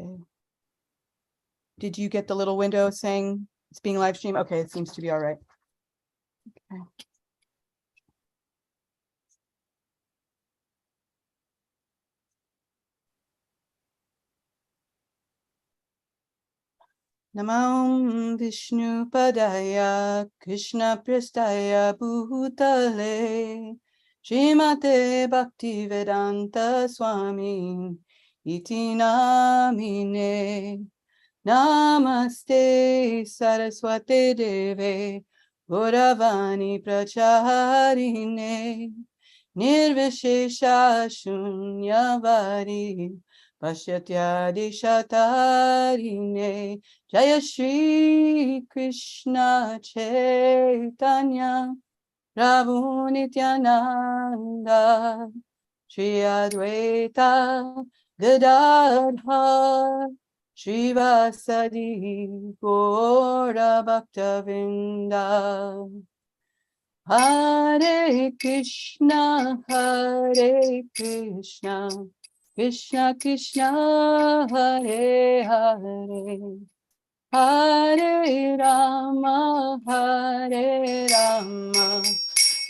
Okay. Did you get the little window saying it's being live streamed? Okay, it seems to be all right. Okay. Namo Vishnu Padaya Krishna Pristaya Bhutale Srimate Bhaktivedanta Swami Iti Namine Namaste Saraswate Deve Gauravani Pracharine Nirvishesha Shunyavadi Pashyatya Shatarine Jaya Shri Krishna Chaitanya Prabhu Nityananda Jayādvaita Gadadhar Shrivasadi Gaura Bhaktavinda Hare Krishna Krishna Krishna Hare Hare Hare Rama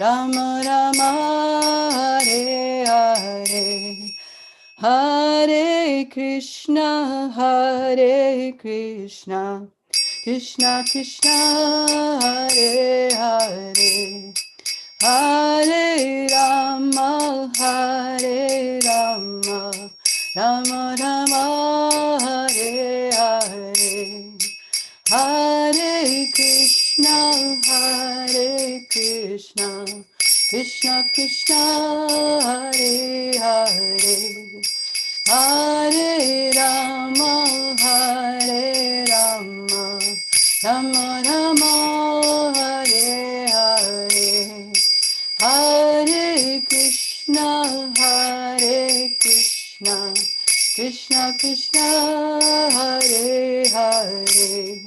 Rama Rama Hare Hare Hare Krishna Krishna Krishna Hare Hare Hare Rama Rama Rama Hare Hare Hare Krishna Krishna Krishna Hare Hare Hare Rama Rama Rama Hare Hare Hare Krishna Krishna Krishna Hare Hare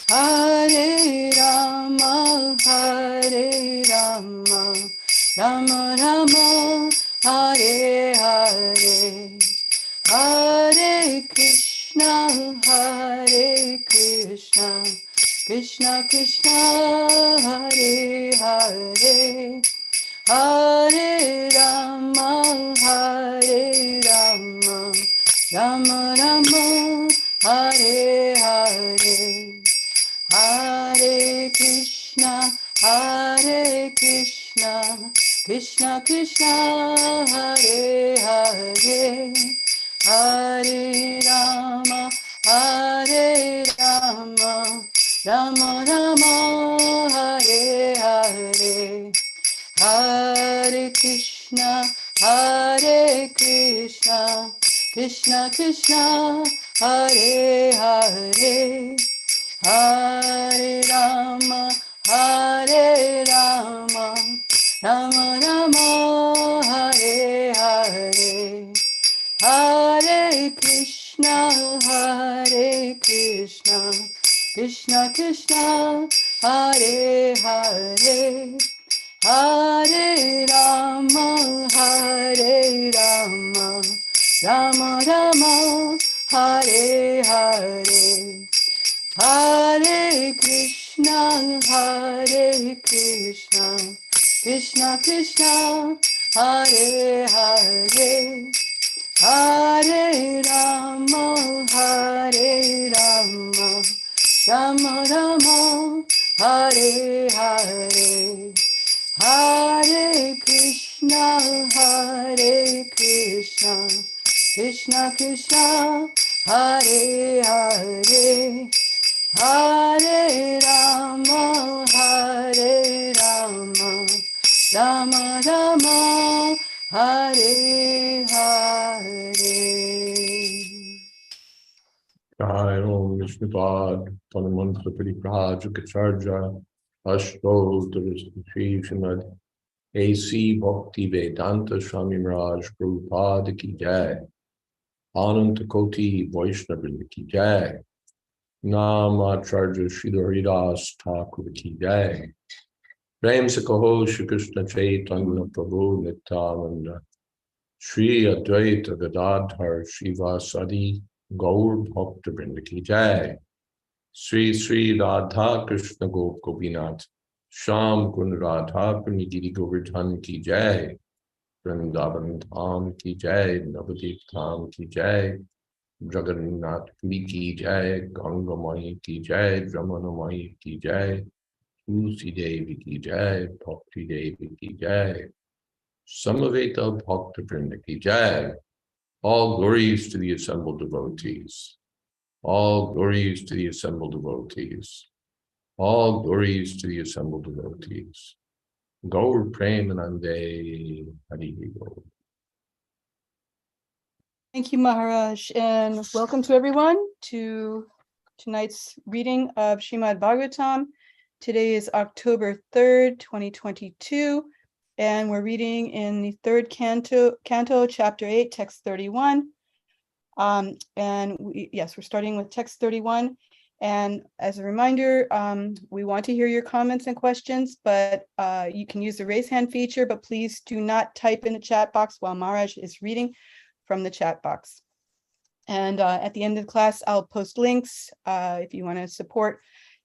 Hare Rama Rama Rama Hare Hare Hare Krishna Krishna Krishna Hare Hare Hare Rama Rama Rama Hare Hare Hare Krishna Krishna Krishna Hare Hare Hare Rama Rama Rama Hare Hare Hare Krishna Krishna Krishna Hare Hare Hare Rama Rama Rama Hare Hare Hare Krishna Krishna Krishna Hare Hare Hare Rama Rama Rama Hare Hare Hare Krishna Krishna Krishna Hare Hare Hare Rama Rama Rama Hare Hare Hare Krishna Krishna Krishna Hare Hare Hare Rama Rama Rama Hare Hare. Jai Om Vishnupad Tanumantra Paripraj Kacharja Ashto Shri Srimad A.C. Bhakti Vedanta Swami Maharaj Prabhupada Ki Jai Ananta Koti Vaishnavrinda Ki Jai Namacharya Shri Haridas Thakur Ki Jai Prem Se Kaho Shri Krishna Chaitanya Prabhu Nityananda Shri Advaita Gadadhar Shivasadi Gaur Bhakta Vrinda ki jai. Sri Sri Radha Krishna Gopinath Sham Kun Radha Kunigiri Govardhan ki jai. Vrindavan Dham ki jai. Navadip Dham ki jai. Jagannath Puri ki jai. Ganga Mai ki jai. Ramana Mai ki jai. Tulsi Devi ki jai. Bhakti Devi ki jai. Samaveta Bhakta Vrinda ki jai. All glories to the assembled devotees. All glories to the assembled devotees. All glories to the assembled devotees. Gaur Premanande Hari Gaur. Thank you, Maharaj, and welcome to everyone to tonight's reading of Srimad Bhagavatam. Today is October 3rd, 2022, and we're reading in the third canto, chapter 8, text 31. Yes, we're starting with text 31. And as a reminder, we want to hear your comments and questions, but you can use the raise hand feature, but please do not type in the chat box while Maharaj is reading from the chat box. And at the end of the class, I'll post links if you want to support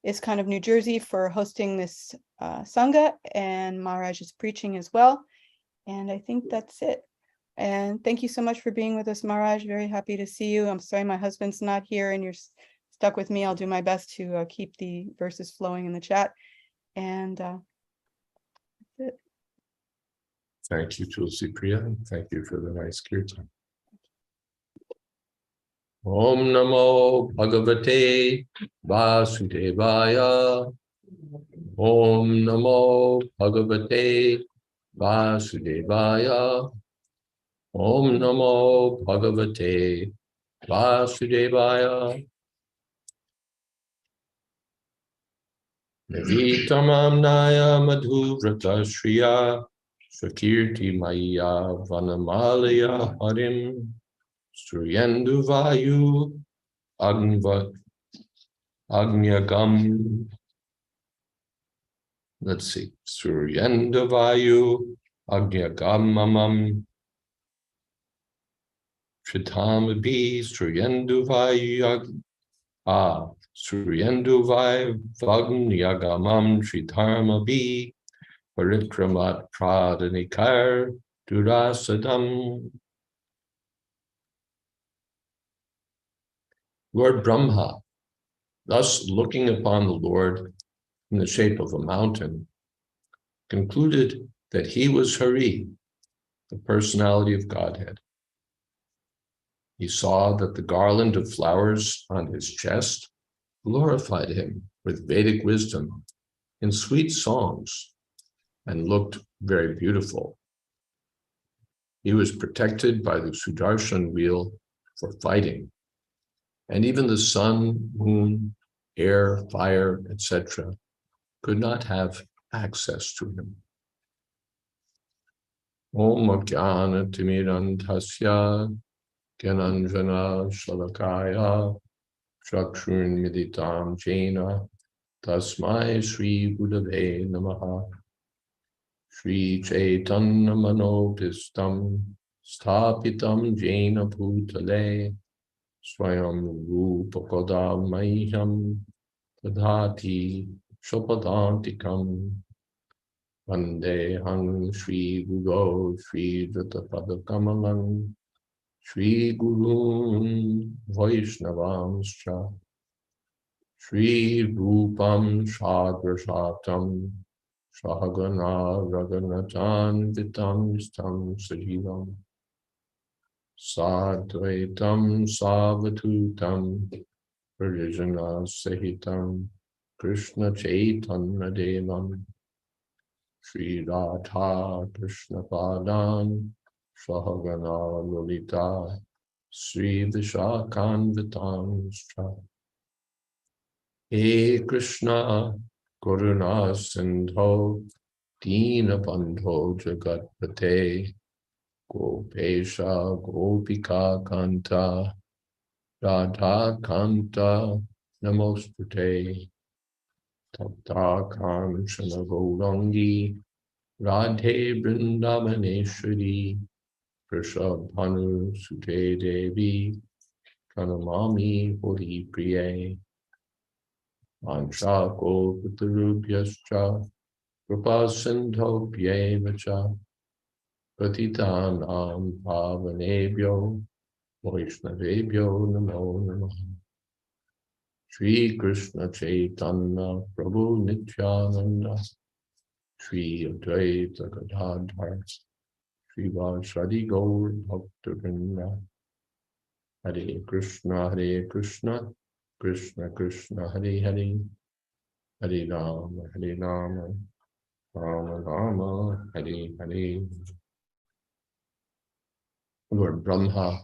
ISKCON of New Jersey for hosting this Sangha, and Maharaj is preaching as well. And I think that's it. And thank you so much for being with us, Maharaj. Very happy to see you. I'm sorry my husband's not here and you're stuck with me. I'll do my best to keep the verses flowing in the chat. And that's it. Thank you, Tulsi Priya, and thank you for the nice kirtan. Om Namo Bhagavate Vasudevaya. Om Namo Bhagavate Vasudevaya. Om Namo Bhagavate Vasudevaya. Navitamam Naya Madhuvrata Shriya Shakirti Maya Vanamalaya Harim Suryandu Vayu Agnyagam. Let's see. Suryandu Vayu Agnyagam Shritamabi Suryandu Vayu Suryandu Vayu Vagnyagam Shritamabi Parikramat Pradanikar Durasadam. Lord Brahma, thus looking upon the Lord in the shape of a mountain, concluded that he was Hari, the personality of Godhead. He saw that the garland of flowers on his chest glorified him with Vedic wisdom in sweet songs and looked very beautiful. He was protected by the Sudarshan wheel for fighting, and even the sun, moon, air, fire, etc. could not have access to him. Om Jnana Timirantasya Gyananjana Shalakaya Chakshun Miditam Jena Tasmai Sri Gurave Namaha. Sri Chaitanya Manopistam Sthapitam Jena Bhutale Swayam Rupa Kodamaiham Tadhati Shopadantikam Vande Hang Sri Guru Sri Jatapada Kamalang Sri Guru Vaishnavamscha Sri Rupam Shagrashatam Shahagana Raganatan Vitam Stam Sajivam Sadvaitam Savatutam Parijana Sahitam Krishna Chaitanya Devam Sri Radha Krishna Padan Shahagana Lolita Sri Vishakanvitam Stra. He Krishna Karuna Sindho Dina Bandho Jagatpate Gopesha Gopika Kanta Radha Kanta Namostute Tapta Kamshana Gaurangi Radhe Vrindavaneshwari Prishabhanu Sute Devi Pranamami Hori Priye Mancha Gopatarubhyascha Kripa Sindho Pyevacha Patitanam Pavanebhyo Vaishnavebhyo Namo Namaha Shri Krishna Chaitanya Prabhu Nityananda Shri Advaita Gadadhar Shri Vashadi Gaur Bhaktivinoda Hare Krishna, Krishna Krishna, Hare Hare, Hare Rama, Rama Rama, Hare Hare. Lord Brahma,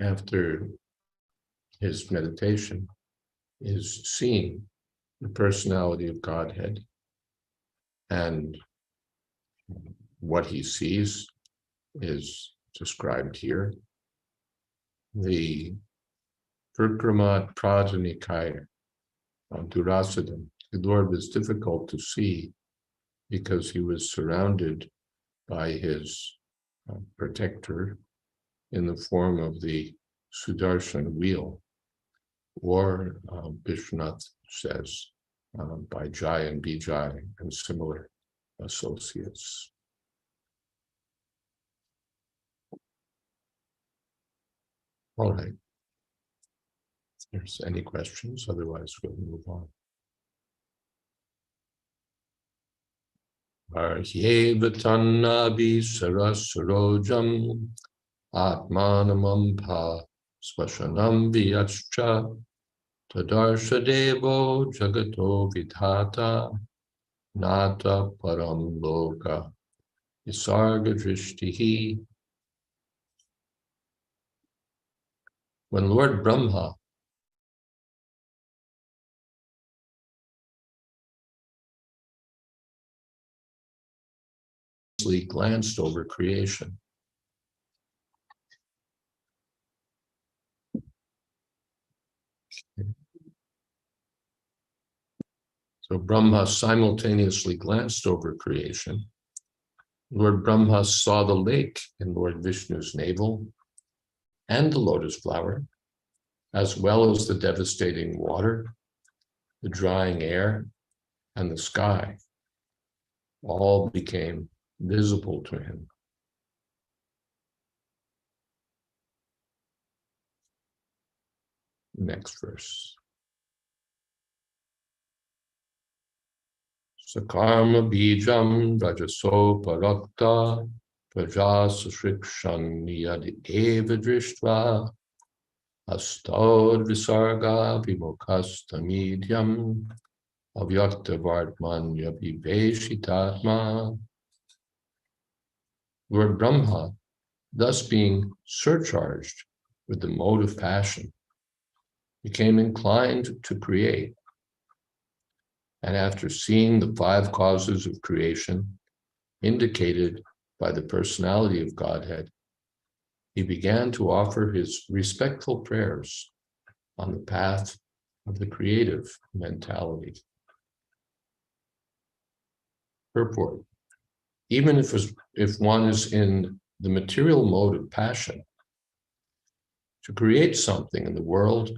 after his meditation, is seeing the personality of Godhead, and what he sees is described here. The Perkramat Prajanikaya, Durasadam, the Lord was difficult to see because he was surrounded by his protector in the form of the Sudarshan wheel, or Vishnath says, by Jai and Vijay and similar associates. All right. If there's any questions, otherwise we'll move on. Arhyevatannabi sarasarojam atmanamampa swashanam vyachcha tadarsadevo jagato vidhata nata param loka isarga drishtihi. When Lord Brahma glanced over creation, so Brahma simultaneously glanced over creation. Lord Brahma saw the lake in Lord Vishnu's navel and the lotus flower, as well as the devastating water, the drying air, and the sky. All became visible to him. Next verse. Sakarma bijam rajaso parakta prajas srikshan yad eva drishtva astod visarga vimukastamidyam avyakta vartmanya viveshitatma. Lord Brahma, thus being surcharged with the mode of passion, became inclined to create. And after seeing the 5 causes of creation indicated by the personality of Godhead, he began to offer his respectful prayers on the path of the creative mentality. Purport: even if one is in the material mode of passion, to create something in the world,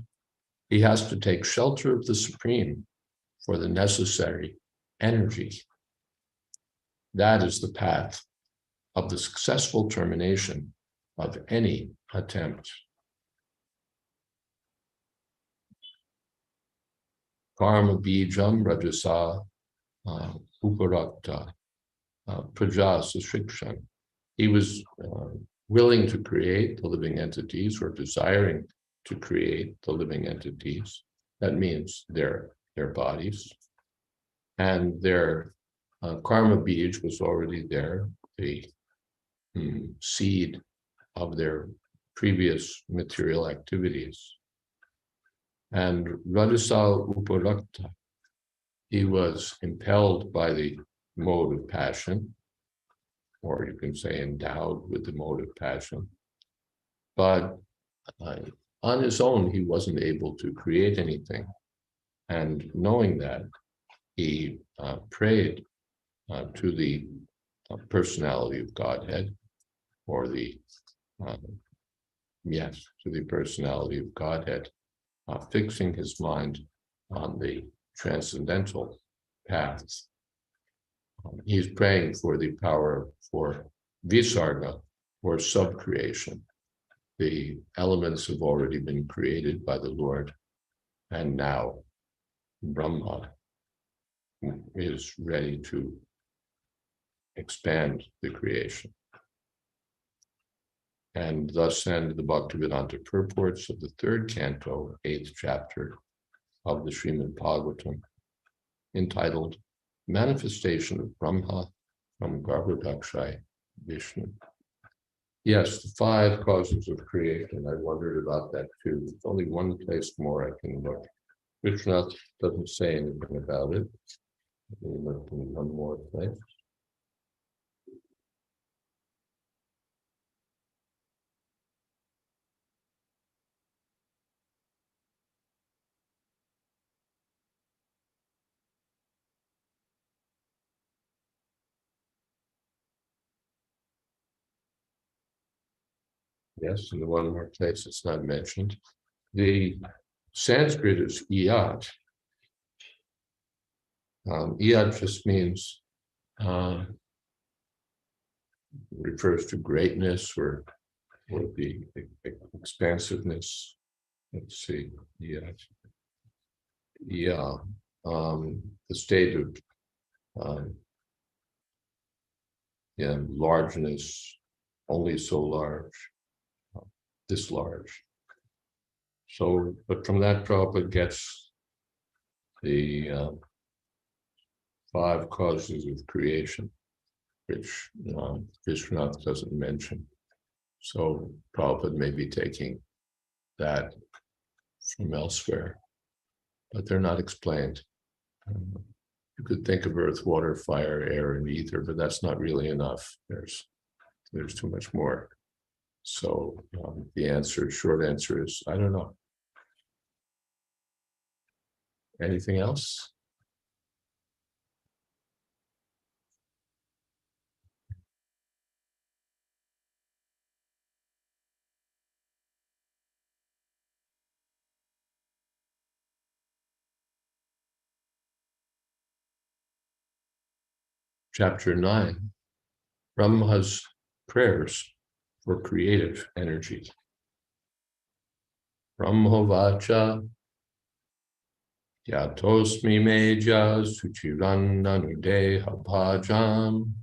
he has to take shelter of the Supreme for the necessary energy. That is the path of the successful termination of any attempt. Karma bijam rajasa uparakta prajas shikshan. He was willing to create the living entities, or desiring to create the living entities. That means their bodies. And their karma bij was already there, the seed of their previous material activities. And Rajasa Uparakta, he was impelled by the mode of passion, or you can say endowed with the mode of passion. But on his own, he wasn't able to create anything. And knowing that, he prayed to the personality of Godhead, or the yes, to the personality of Godhead, fixing his mind on the transcendental paths. He's praying for the power for visarga, or subcreation. The elements have already been created by the Lord, and now Brahma is ready to expand the creation. And thus end the Bhaktivedanta purports of the third canto, 8th chapter of the Srimad Bhagavatam, entitled Manifestation of Brahma from Garbhodakshai Vishnu. Yes, the 5 causes of creation. I wondered about that too. There's only one place more I can look. Krishna doesn't say anything about it. We look in one more place. Yes, in the one more place it's not mentioned. The Sanskrit is iyat. Iyat just means, refers to greatness or the expansiveness. Let's see, iyat. Yeah, the state of largeness, only so large. This large. So, but from that Prabhupada gets the 5 causes of creation, which Vishwanath doesn't mention. So Prabhupada may be taking that from elsewhere, but they're not explained. You could think of earth, water, fire, air, and ether, but that's not really enough. There's too much more. So the short answer is, I don't know. Anything else? Chapter 9, Brahma's prayers for creative energy. Brahmavacha yatosmi meja suchirannanudeha bhajam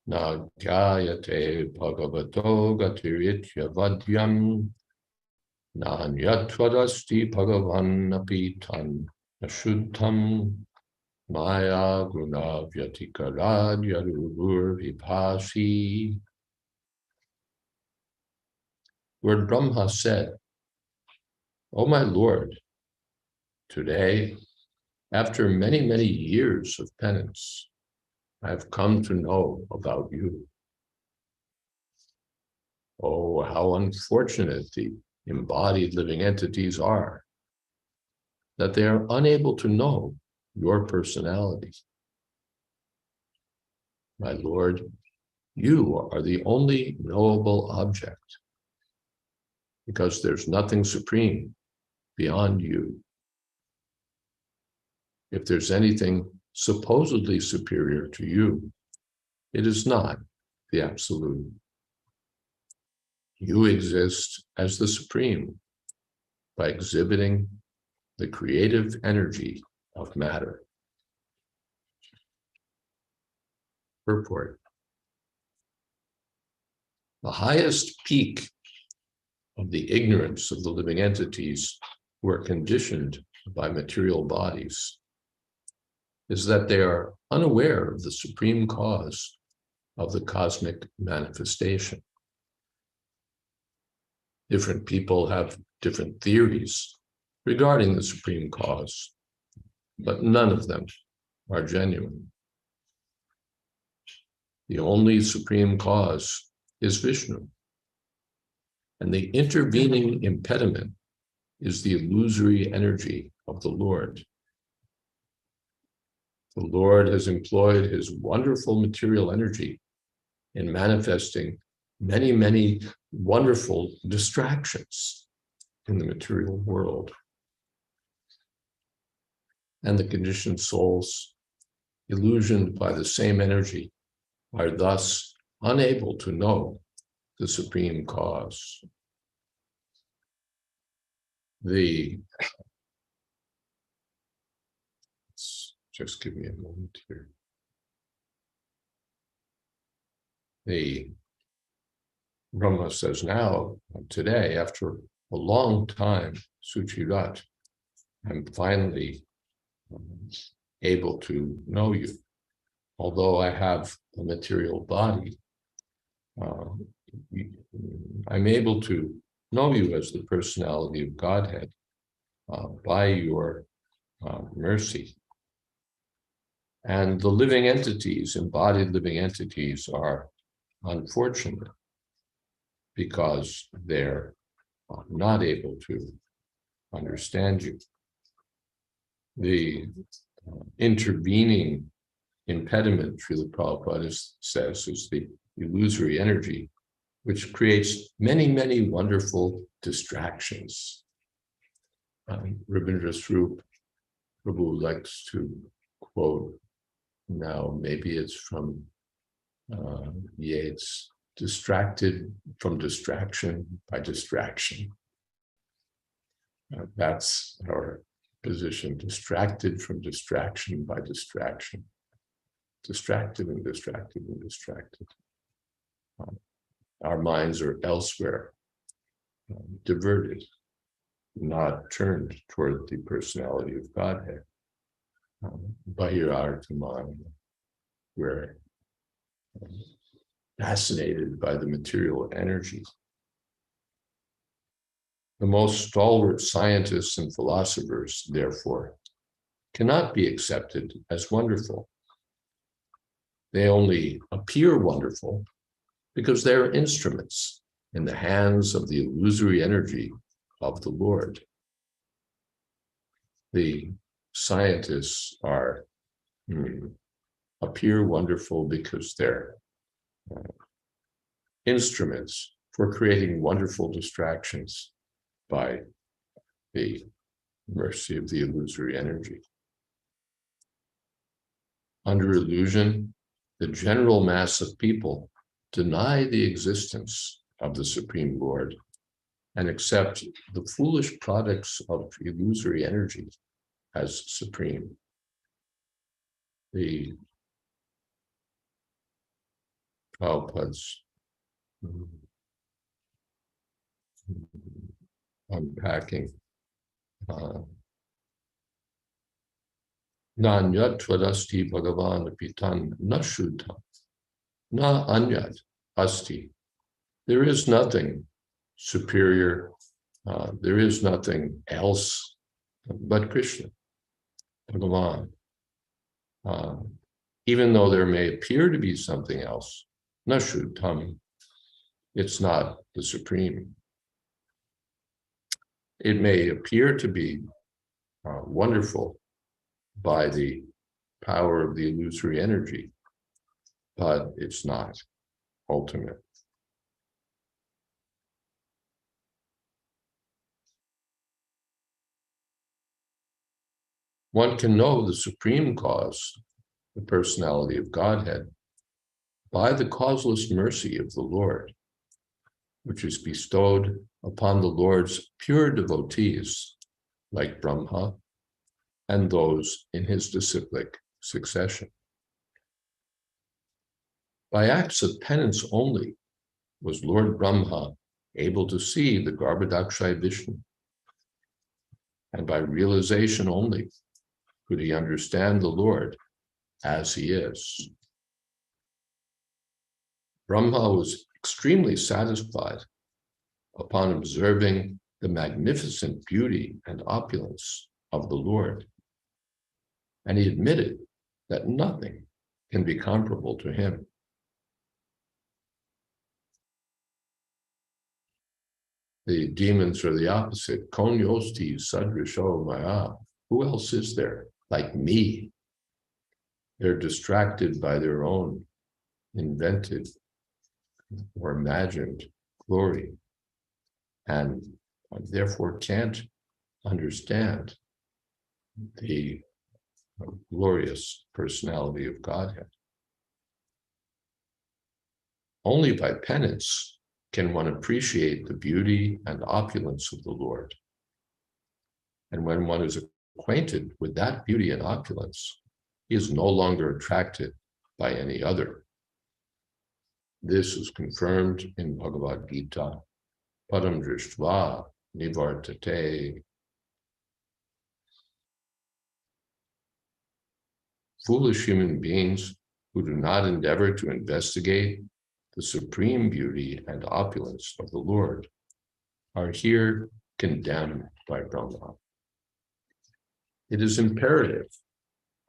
nagyayate bhagavato gatiritya vadyam nanyatvadasti bhagavan apitan ashuddham Maya guna vyatikarad yarubur vipasi. Lord Brahma said, "O my Lord, today, after many, many years of penance, I have come to know about you. Oh, how unfortunate the embodied living entities are, that they are unable to know your personality. My Lord, you are the only knowable object, because there's nothing supreme beyond you. If there's anything supposedly superior to you, it is not the absolute. You exist as the supreme by exhibiting the creative energy of matter." Purport. The highest peak of the ignorance of the living entities who are conditioned by material bodies is that they are unaware of the supreme cause of the cosmic manifestation. Different people have different theories regarding the supreme cause, but none of them are genuine. The only supreme cause is Vishnu, and the intervening impediment is the illusory energy of the Lord. The Lord has employed his wonderful material energy in manifesting many, many wonderful distractions in the material world. And the conditioned souls, illusioned by the same energy, are thus unable to know the supreme cause. Just give me a moment here. The Brahma says now, today, after a long time, Suchirat, I'm finally able to know you. Although I have a material body, I'm able to know you as the personality of Godhead by your mercy. And the living entities, embodied living entities, are unfortunate because they're not able to understand you. The intervening impediment, Srila Prabhupada says, is the illusory energy, which creates many, many wonderful distractions. Rabindra Swarup Prabhu likes to quote, now maybe it's from Yeats, distracted from distraction by distraction. That's our position, distracted from distraction by distraction. Distracted and distracted and distracted. Our minds are elsewhere, diverted, not turned toward the personality of Godhead. Bahirarthaman, we're fascinated by the material energy. The most stalwart scientists and philosophers, therefore, cannot be accepted as wonderful. They only appear wonderful because they are instruments in the hands of the illusory energy of the Lord. The scientists appear wonderful because they're instruments for creating wonderful distractions by the mercy of the illusory energy. Under illusion, the general mass of people deny the existence of the Supreme Lord and accept the foolish products of illusory energy as supreme. The Prabhupada's unpacking Nanyat Twadasti Bhagavan Pitan Nashuddha Na Anyat Asti. There is nothing superior, there is nothing else but Krishna, Bhagavan. Even though there may appear to be something else, Nashuddham, it's not the supreme. It may appear to be wonderful by the power of the illusory energy, but it's not ultimate. One can know the supreme cause, the personality of Godhead, by the causeless mercy of the Lord, which is bestowed upon the Lord's pure devotees, like Brahma, and those in his disciplic succession. By acts of penance only was Lord Brahma able to see the Garbhodakshaya Vishnu, and by realization only could he understand the Lord as he is. Brahma was extremely satisfied upon observing the magnificent beauty and opulence of the Lord, and he admitted that nothing can be comparable to him. The demons are the opposite. Konyosti sadrisho maya. Who else is there like me? They're distracted by their own invented or imagined glory, and therefore can't understand the glorious personality of Godhead. Only by penance can one appreciate the beauty and opulence of the Lord. And when one is acquainted with that beauty and opulence, he is no longer attracted by any other. This is confirmed in Bhagavad Gita, Padam Drishtva Nivartate. Foolish human beings who do not endeavor to investigate the supreme beauty and opulence of the Lord are here condemned by Brahma. It is imperative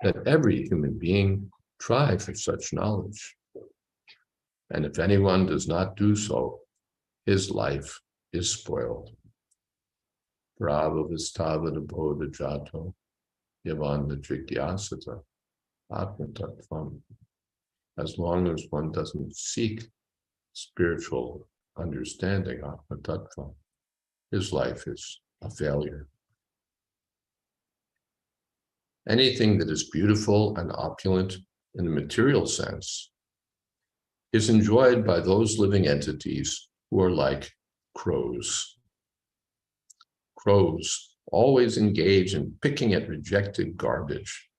that every human being try for such knowledge. And if anyone does not do so, his life is spoiled. Brava vistava bodha jato yavanda jigyasata atmatattvam. As long as one doesn't seek spiritual understanding, atmatattvam, his life is a failure. Anything that is beautiful and opulent in the material sense is enjoyed by those living entities who are like crows. Crows always engage in picking at rejected garbage,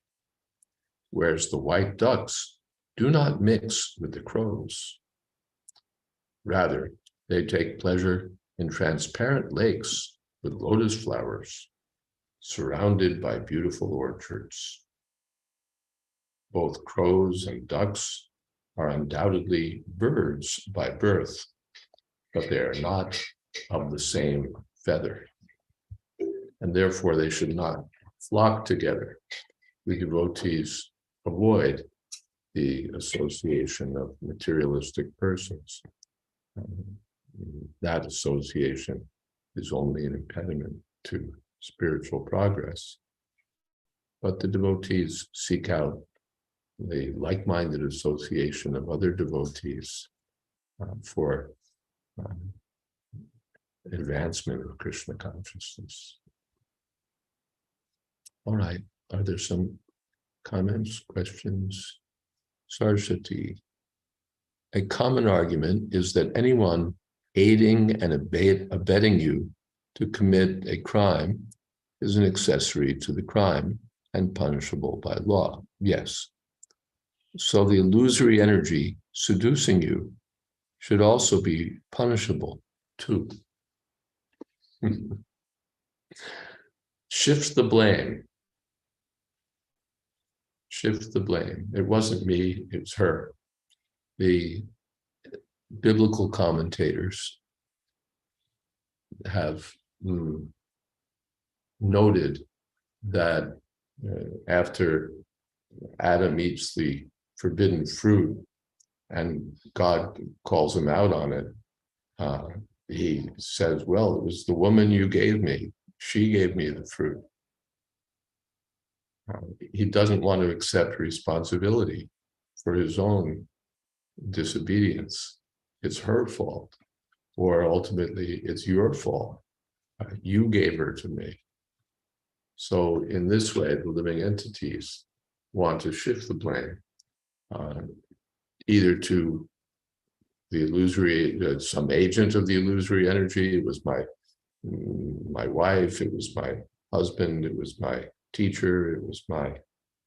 whereas the white ducks do not mix with the crows. Rather, they take pleasure in transparent lakes with lotus flowers, surrounded by beautiful orchards. Both crows and ducks are undoubtedly birds by birth, but they are not of the same feather, and therefore they should not flock together. We devotees avoid the association of materialistic persons. That association is only an impediment to spiritual progress. But the devotees seek out the like-minded association of other devotees for advancement of Krishna consciousness. All right, are there some comments, questions? Saraswati. A common argument is that anyone aiding and abetting you to commit a crime is an accessory to the crime and punishable by law. Yes. So the illusory energy seducing you should also be punishable too. Shift the blame. Shift the blame. It wasn't me, it was her. The biblical commentators have noted that after Adam eats the forbidden fruit and God calls him out on it, he says, well, it was the woman you gave me. She gave me the fruit. He doesn't want to accept responsibility for his own disobedience. It's her fault, or ultimately it's your fault. You gave her to me. So in this way, the living entities want to shift the blame either to the illusory, some agent of the illusory energy. It was my wife, it was my husband, it was my teacher, it was my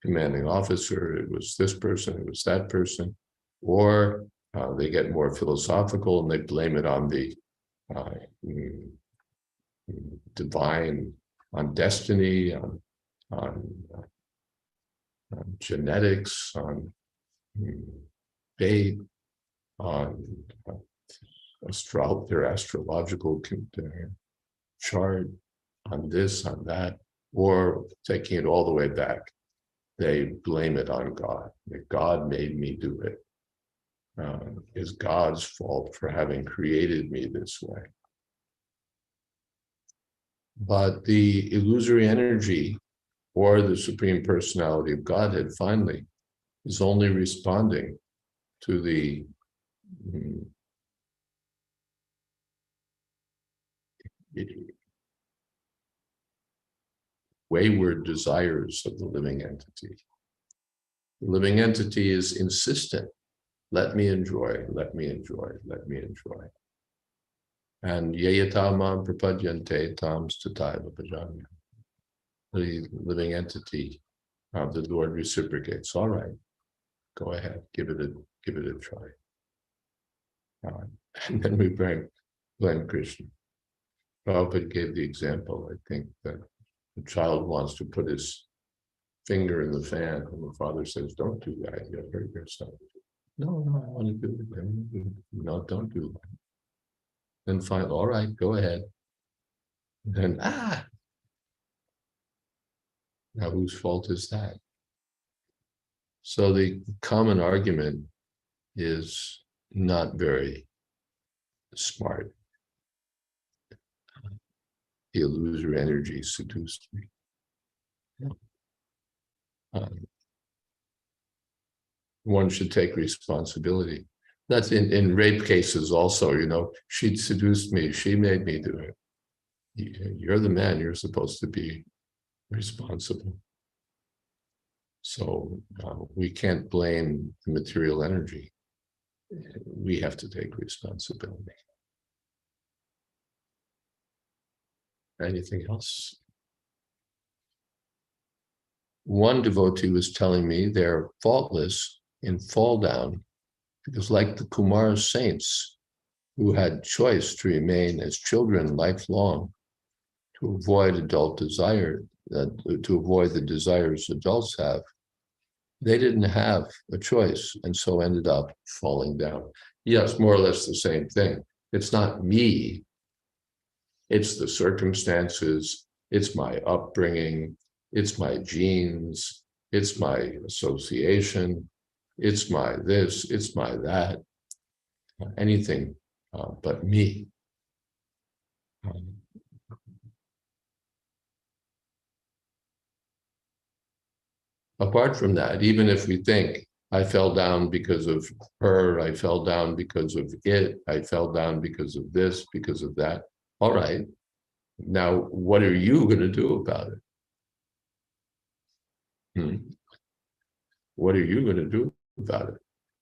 commanding officer, it was this person, it was that person, or they get more philosophical and they blame it on the divine, on destiny, on genetics, on fate, on their astrological chart, on this, on that, or taking it all the way back, they blame it on God. That God made me do it. Is God's fault for having created me this way. But the illusory energy or the Supreme Personality of Godhead finally is only responding to the wayward desires of the living entity. The living entity is insistent. Let me enjoy, let me enjoy, let me enjoy. And yayatamam prapadyante tam stataiva bhajanya. The living entity of the Lord reciprocates. All right, go ahead, give it a try. And then we blame Krishna. Prabhupada gave the example, I think, that the child wants to put his finger in the fan, and the father says, "Don't do that, you'll hurt yourself." No, I want to do it. No, don't do that. Then finally, all right, go ahead. And then, now whose fault is that? So the common argument is not very smart. The illusory energy seduced me. One should take responsibility. That's in rape cases also, she seduced me, she made me do it. You're the man, you're supposed to be responsible. So we can't blame the material energy. We have to take responsibility. Anything else? One devotee was telling me they're faultless in fall down because, like the Kumar saints who had choice to remain as children lifelong to avoid adult desire, to avoid the desires adults have, they didn't have a choice and so ended up falling down. Yes, more or less the same thing. It's not me. It's the circumstances. It's my upbringing. It's my genes. It's my association. It's my this. It's my that. Anything but me. Apart from that, even if we think, I fell down because of her, I fell down because of it, I fell down because of this, because of that. All right, now what are you going to do about it? What are you going to do about it?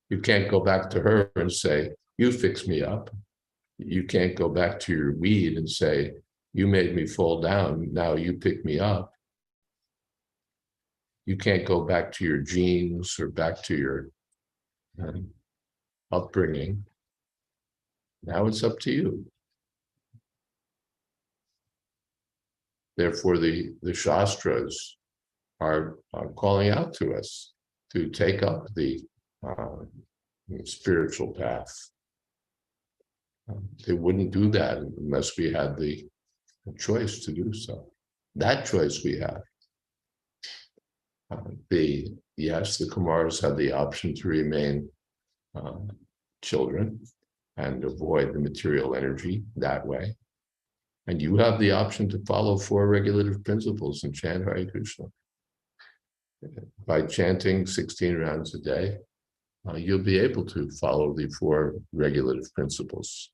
You can't go back to her and say, you fix me up. You can't go back to your weed and say, you made me fall down, now you pick me up. You can't go back to your genes or back to your upbringing. Now it's up to you. Therefore, the Shastras are calling out to us to take up the spiritual path. They wouldn't do that unless we had the choice to do so. That choice we have. The Kumars had the option to remain children and avoid the material energy that way. And you have the option to follow 4 regulative principles and chant Hare Krishna. By chanting 16 rounds a day, you'll be able to follow the 4 regulative principles.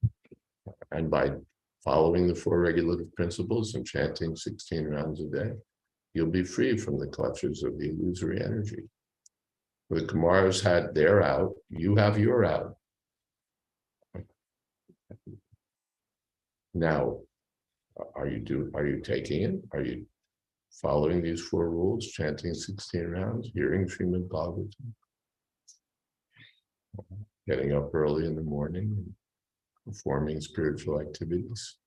And by following the 4 regulative principles and chanting 16 rounds a day, you'll be free from the clutches of the illusory energy. The Kumars had their out, you have your out. Now, are you taking it? Are you following these 4 rules, chanting 16 rounds, hearing Srimad Bhagavatam, getting up early in the morning, and performing spiritual activities?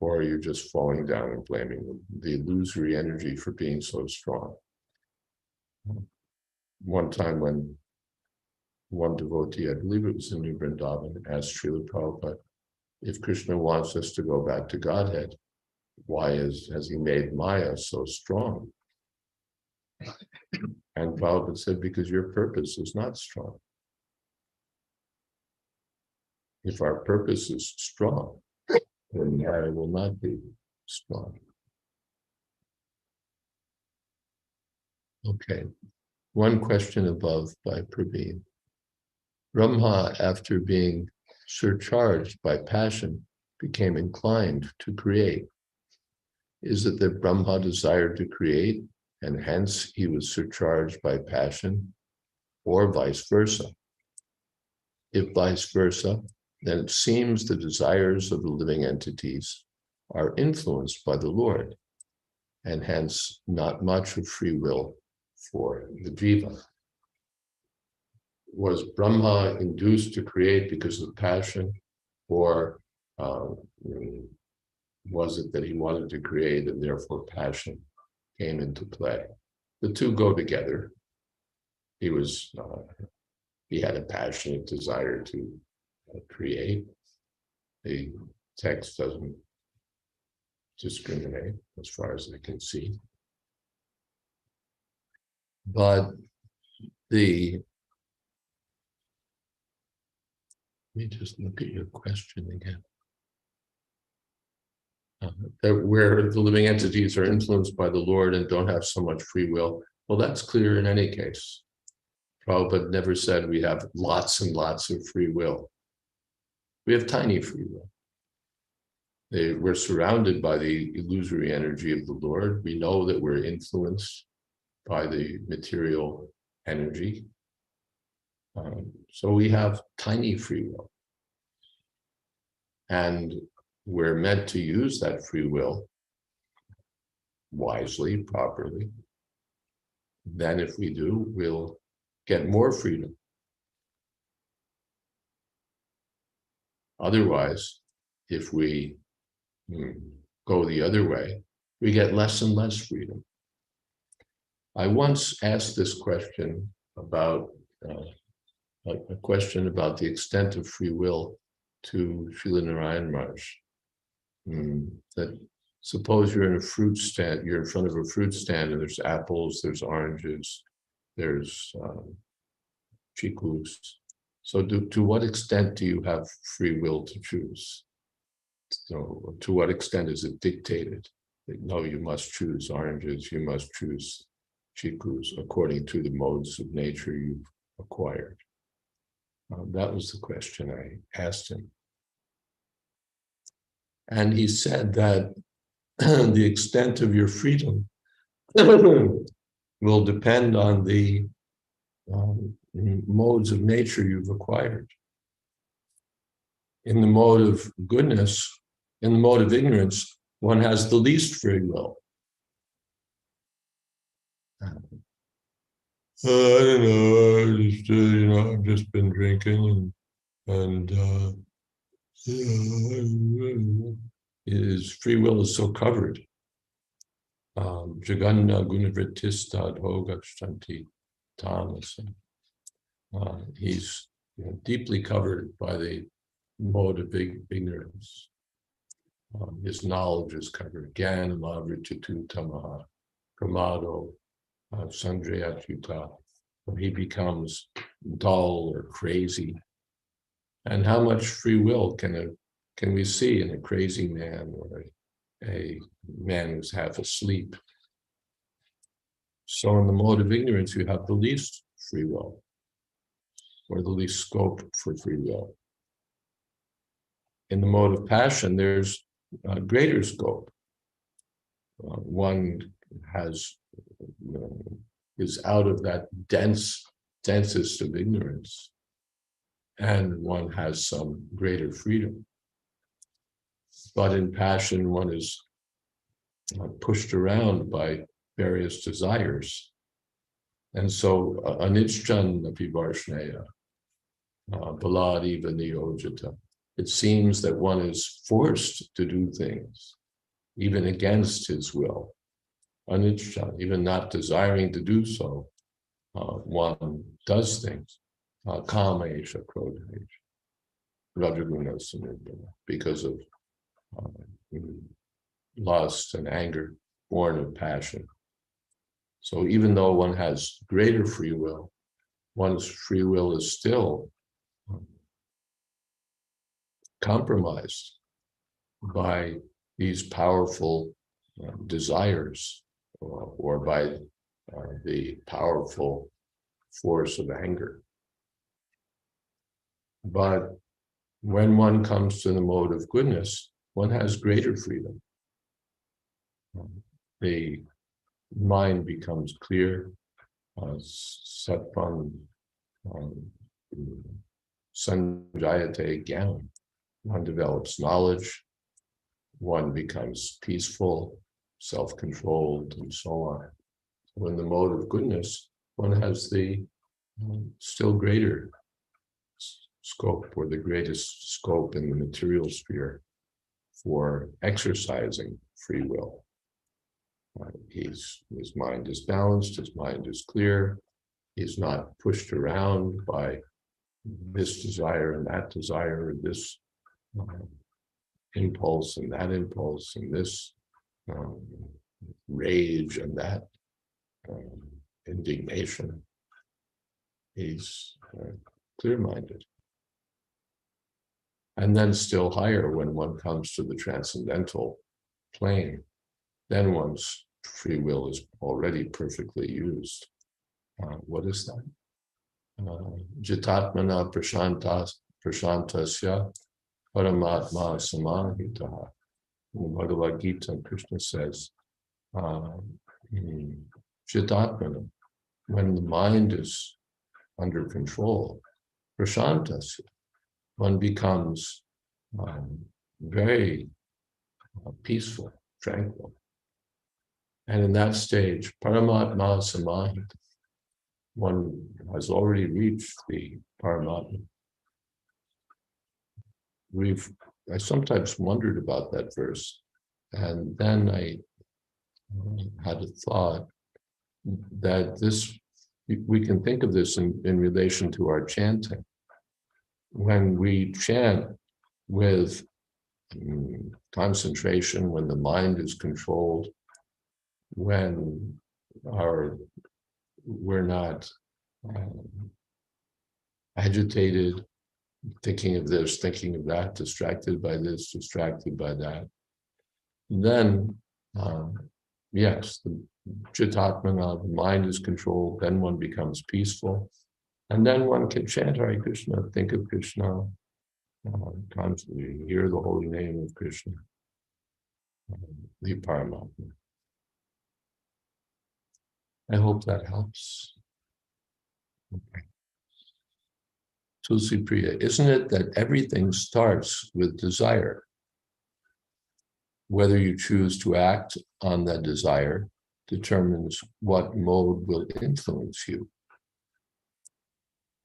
Or are you just falling down and blaming the illusory energy for being so strong? One time when one devotee, I believe it was in New Vrindavan, asked Srila Prabhupada, if Krishna wants us to go back to Godhead, why has he made Maya so strong? And Prabhupada said, because your purpose is not strong. If our purpose is strong, then Maya will not be strong. Okay, one question above by Praveen. Brahma, after being surcharged by passion, became inclined to create? Is it that Brahma desired to create, and hence he was surcharged by passion, or vice versa? If vice versa, then it seems the desires of the living entities are influenced by the Lord, and hence not much of free will for the jiva. Was Brahma induced to create because of passion, or was it that he wanted to create and therefore passion came into play? The two go together. He had a passionate desire to create. The text doesn't discriminate as far as I can see. But let me just look at your question again. Where the living entities are influenced by the Lord and don't have so much free will. Well, that's clear in any case. Prabhupada never said we have lots and lots of free will. We have tiny free will. We're surrounded by the illusory energy of the Lord. We know that we're influenced by the material energy. So we have tiny free will. And we're meant to use that free will wisely, properly. Then if we do, we'll get more freedom. Otherwise, if we go the other way, we get less and less freedom. I once asked this question about a question about the extent of free will to Srila Narayan Maharaj. That suppose you're in a fruit stand, you're in front of a fruit stand, and there's apples, there's oranges, there's chicus. So to what extent do you have free will to choose? So to what extent is it dictated that no, you must choose oranges, you must choose chicus according to the modes of nature you've acquired? That was the question I asked him. And he said that the extent of your freedom will depend on the modes of nature you've acquired. In the mode of goodness, in the mode of ignorance, one has the least free will. I don't know, I've just been drinking and his free will is so covered. Jaganna gunavrittista bhogastanti tamasa. He's deeply covered by the mode of ignorance. His knowledge is covered. Jnana avrittatu tamaha pramado sanjayachyuta. He becomes dull or crazy. And how much free will can we see in a crazy man or a man who's half asleep? So in the mode of ignorance, you have the least free will, or the least scope for free will. In the mode of passion, there's a greater scope. One is out of that densest of ignorance, and one has some greater freedom. But in passion, one is pushed around by various desires. And so, anicchan apivarshneya, baladiva niyojita. It seems that one is forced to do things, even against his will. Anicca, even not desiring to do so, one does things. Kama esha, krodha esha, rajaguna samudana, because of lust and anger born of passion. So even though one has greater free will, one's free will is still compromised by these powerful desires or by the powerful force of anger. But when one comes to the mode of goodness, one has greater freedom. The mind becomes clear, Satpan, Sanjayate Gyan. One develops knowledge, one becomes peaceful, self-controlled, and so on. So in the mode of goodness, one has the still greater scope, or the greatest scope in the material sphere for exercising free will. His mind is balanced, his mind is clear, he's not pushed around by this desire and that desire, this impulse and that impulse, and this rage and that indignation. He's clear-minded. And then still higher, when one comes to the transcendental plane, then one's free will is already perfectly used. What is that? Jitatmana prashantasya paramatma samahitaha. In the Bhagavad Gita, Krishna says, Jitatmana, when the mind is under control, prashantasya, one becomes very peaceful, tranquil. And in that stage, Paramatma Samahita, one has already reached the Paramatma. I sometimes wondered about that verse, and then I had a thought that we can think of this in relation to our chanting. When we chant with concentration, when the mind is controlled, when we're not agitated, thinking of this, thinking of that, distracted by this, distracted by that, then yes, the Jitatmana, the mind is controlled, then one becomes peaceful. And then one can chant Hare Krishna, think of Krishna, constantly hear the holy name of Krishna, the Paramatma. I hope that helps. Okay. Tulsi Priya, isn't it that everything starts with desire? Whether you choose to act on that desire determines what mode will influence you.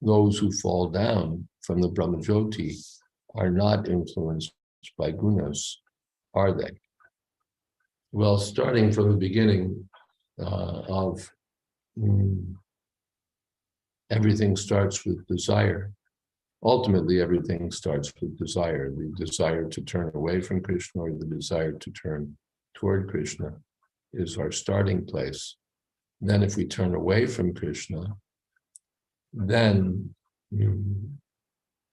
Those who fall down from the Brahmajyoti are not influenced by gunas, are they? Well, starting from the beginning of everything starts with desire. Ultimately, everything starts with desire. The desire to turn away from Krishna or the desire to turn toward Krishna is our starting place. Then if we turn away from Krishna, then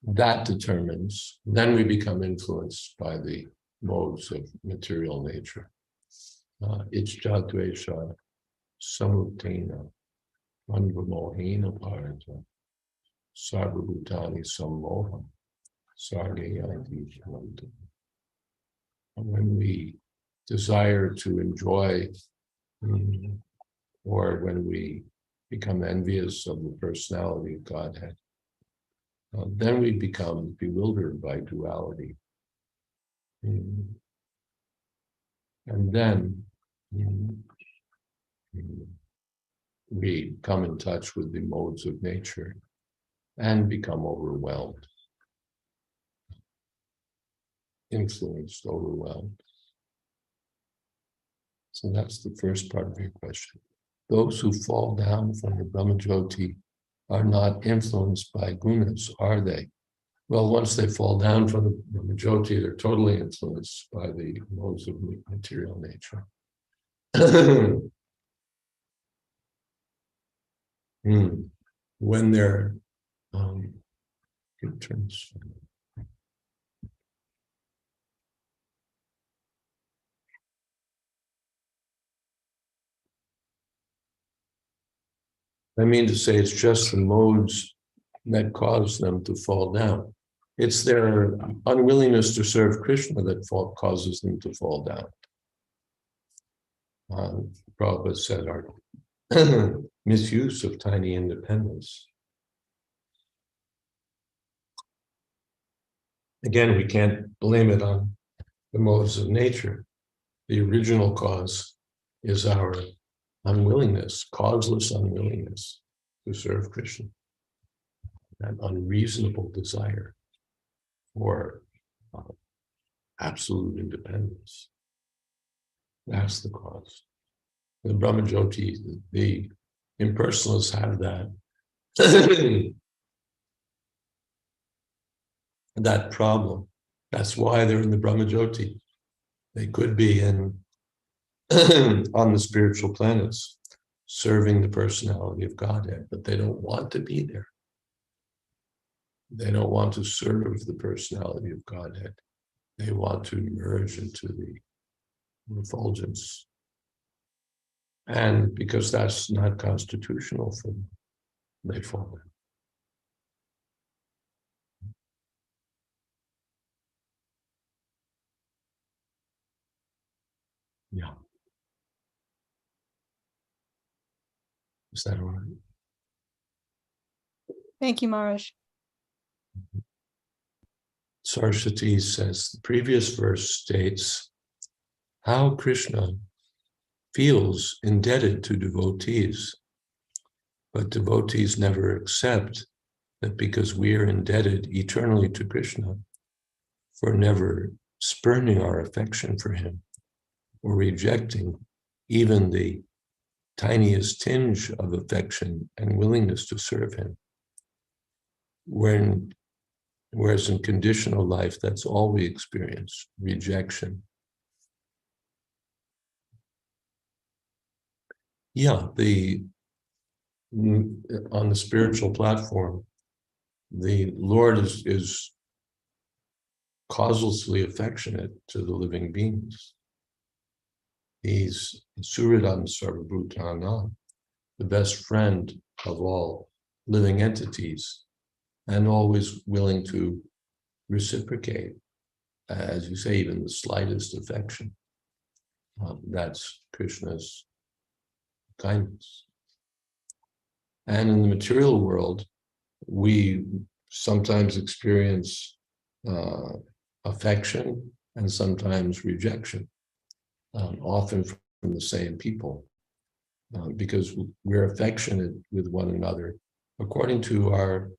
that determines, then we become influenced by the modes of material nature. It's Jayādvaita samutena manvamohena parata sarvabhutani sammoha sargayanti shanti. When we desire to enjoy, or when we become envious of the personality of Godhead, then we become bewildered by duality. And then we come in touch with the modes of nature and become overwhelmed, influenced, overwhelmed. So that's the first part of your question. Those who fall down from the Brahmajyoti are not influenced by gunas, are they? Well, once they fall down from the Brahmajyoti, they're totally influenced by the modes of material nature. When they're I mean to say it's just the modes that cause them to fall down. It's their unwillingness to serve Krishna that causes them to fall down. Prabhupada said our misuse of tiny independence. Again, we can't blame it on the modes of nature. The original cause is our unwillingness, causeless unwillingness to serve Krishna. That unreasonable desire for absolute independence. That's the cause. The Brahma Jyoti, the impersonalists have that that problem. That's why they're in the Brahma Jyoti. They could be in on the spiritual planets, serving the personality of Godhead, but they don't want to be there. They don't want to serve the personality of Godhead. They want to merge into the refulgence. And because that's not constitutional for them, they fall down. Yeah. Is that all right? Thank you, Maharaj. Saraswati says, the previous verse states how Krishna feels indebted to devotees, but devotees never accept that because we are indebted eternally to Krishna for never spurning our affection for him or rejecting even the tiniest tinge of affection and willingness to serve him. Whereas in conditional life, that's all we experience, rejection. Yeah, on the spiritual platform, the Lord is causelessly affectionate to the living beings. He's Suridam Sarvabhutana, the best friend of all living entities, and always willing to reciprocate, as you say, even the slightest affection. That's Krishna's kindness. And in the material world, we sometimes experience affection and sometimes rejection, often from the same people, because we're affectionate with one another according to our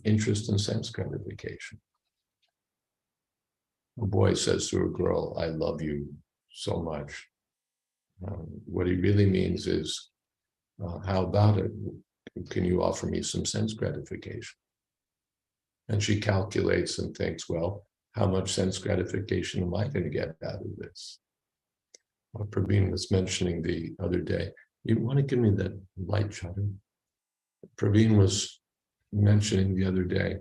interest in sense gratification. A boy says to a girl, "I love you so much." What he really means is, how about it? Can you offer me some sense gratification? And she calculates and thinks, well, how much sense gratification am I going to get out of this? Praveen was mentioning the other day, you want to give me that light shutter? Praveen was mentioning the other day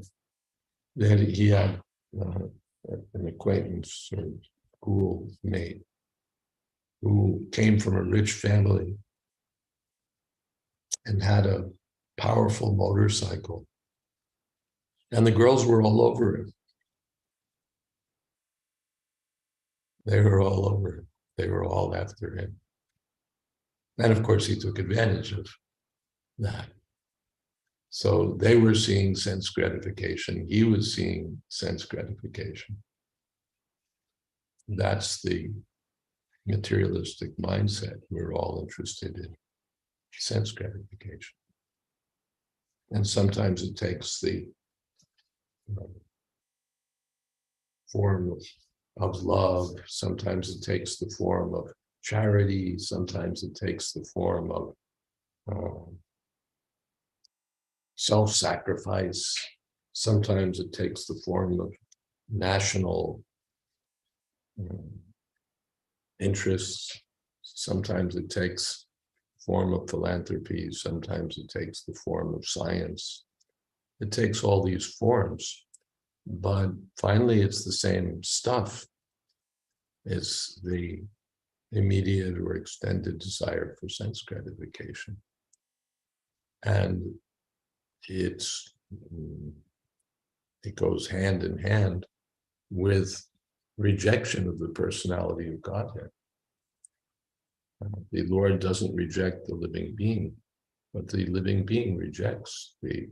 that he had an acquaintance or schoolmate who came from a rich family and had a powerful motorcycle. And the girls were all over him. They were all over him. They were all after him. And of course, he took advantage of that. So they were seeing sense gratification. He was seeing sense gratification. That's the materialistic mindset. We're all interested in sense gratification. And sometimes it takes the form of love. Sometimes it takes the form of charity. Sometimes it takes the form of self-sacrifice. Sometimes it takes the form of national interests. Sometimes it takes form of philanthropy. Sometimes it takes the form of science. It takes all these forms, but finally it's the same stuff. It's the immediate or extended desire for sense gratification. And it's it goes hand in hand with rejection of the personality of Godhead. The Lord doesn't reject the living being, but the living being rejects the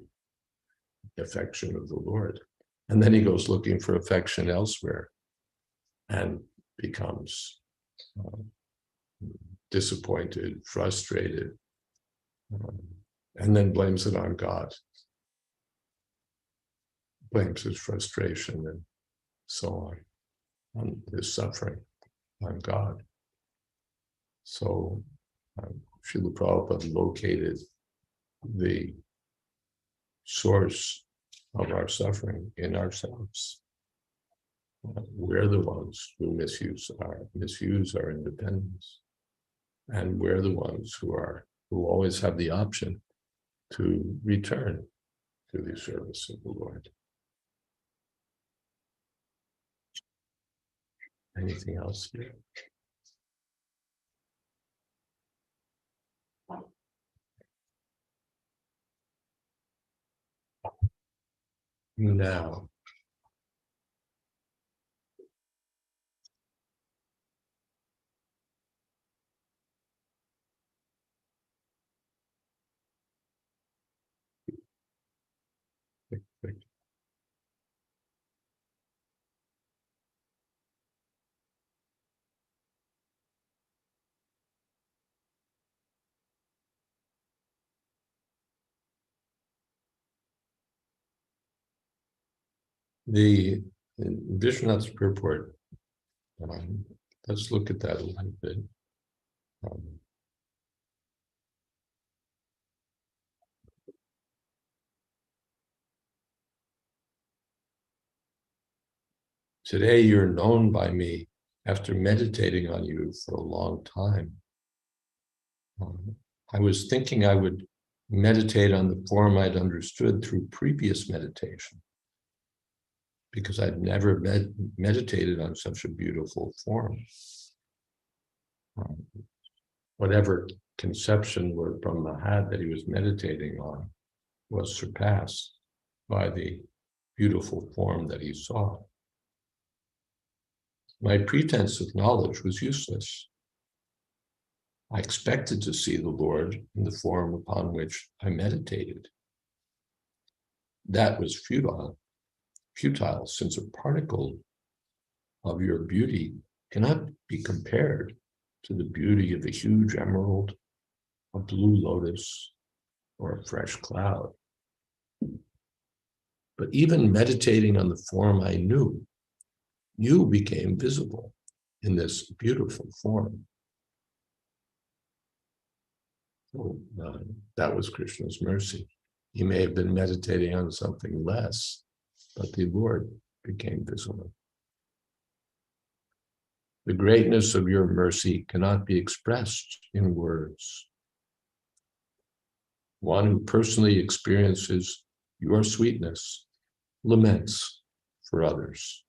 affection of the Lord. And then he goes looking for affection elsewhere and becomes disappointed, frustrated, and then blames it on God. Blames his frustration and so on his suffering on God. So Srila Prabhupada located the source of our suffering in ourselves. We're the ones who misuse our independence, and we're the ones who always have the option to return to the service of the Lord. Anything else here? Now, the Vishwanath's purport, let's look at that a little bit. Today you're known by me after meditating on you for a long time. I was thinking I would meditate on the form I'd understood through previous meditation, because I'd never meditated on such a beautiful form. Whatever conception were from the hat that he was meditating on was surpassed by the beautiful form that he saw. My pretense of knowledge was useless. I expected to see the Lord in the form upon which I meditated. That was futile, since a particle of your beauty cannot be compared to the beauty of a huge emerald, a blue lotus, or a fresh cloud. But even meditating on the form I knew, you became visible in this beautiful form. So, that was Krishna's mercy. He may have been meditating on something less, but the Lord became visible. The greatness of your mercy cannot be expressed in words. One who personally experiences your sweetness laments for others.